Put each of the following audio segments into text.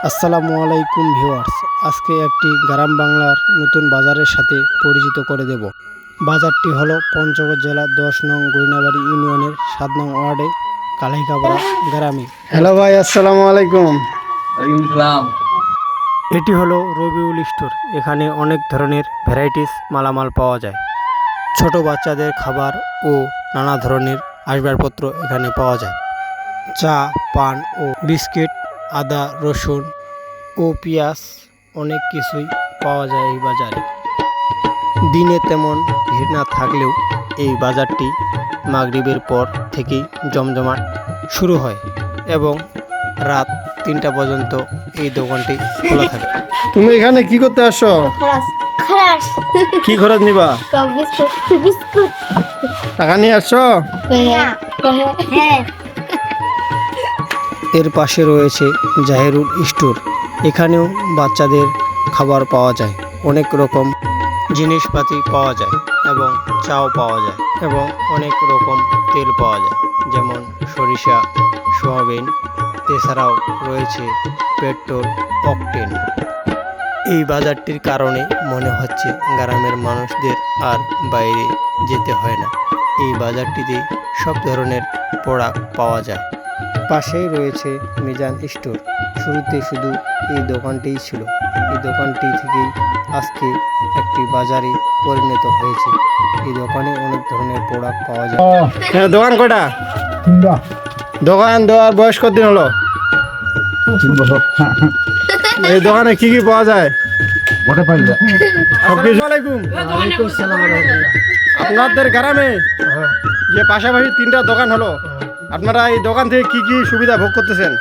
আসসালামু আলাইকুম ভিউয়ার্স, আজকে একটি গ্রাম বাংলার নতুন বাজারের সাথে পরিচিত করে দেব। বাজারটি হলো পঞ্চগড় জেলা 10 নং গইনাবাড়ি ইউনিয়নের 7 নং ওয়ার্ডে কালাইকাপাড়া গ্রামে। হ্যালো ভাই, আসসালামু আলাইকুম। এটি হলো রবিউল স্টোর। এখানে অনেক ধরনের ভ্যারাইটিস মালামাল পাওয়া যায়। ছোট বাচ্চাদের খাবার ও নানা ধরনের আসবাবপত্র এখানে পাওয়া যায়। চা, পান ও বিস্কিট, আদা, রসুন ও পেঁয়াজ অনেক কিছুই পাওয়া যায় এই বাজারে। দিনে তেমন ভিড় না থাকলেও এই বাজারটি মাগরিবের পর থেকেই জমজমাট শুরু হয় এবং রাত 3টা পর্যন্ত এই দোকানটি খোলা থাকে। তুমি এখানে কি করতে আসছো? কি খরচ নিবা? টাকা নিয়ে আসছো? এর পাশে রয়েছে জাহেরুল স্টোর। এখানেও বাচ্চাদের খাবার পাওয়া যায়, অনেক রকম জিনিসপাতি পাওয়া যায় এবং চাও পাওয়া যায় এবং অনেক রকম তেল পাওয়া যায়, যেমন সরিষা, সোয়াবিন। এছাড়াও রয়েছে পেট্রোল, অকটেন। এই বাজারটির কারণে মনে হচ্ছে গ্রামের মানুষদের আর বাইরে যেতে হয় না। এই বাজারটিতে সব ধরনের প্রোডাক্ট পাওয়া যায়। পাশেই রয়েছে মিজান স্টোর। শুরুতে শুধু এই দোকানটিই ছিল। এই দোকানটি থেকেই আজকে একটি বাজারে পরিণত হয়েছে। এই দোকানে অনেক ধরনের প্রোডাক্ট পাওয়া যায়। হ্যাঁ, দোকান কয়টা? দোকান দেওয়ার বয়স কতদিন হলো? 3 বছর। এই দোকানে কি কি পাওয়া যায়? আপনাদের গ্রামে যে পাশাপাশি 3টা দোকান হলো, আপনারা এই দোকান থেকে কি কি সুবিধা ভোগ করতেছেন?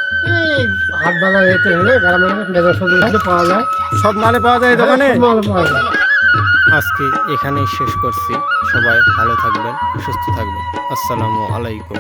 হাট বাজার এতে হলে গ্রামের বাজার সবজি পাওয়া যায়, সব মালে পাওয়া যায় এই দোকানে। মাল পাওয়া যায়। আজকে এখানেই শেষ করছি। সবাই ভালো থাকবেন, সুস্থ থাকবেন। আসসালামু আলাইকুম।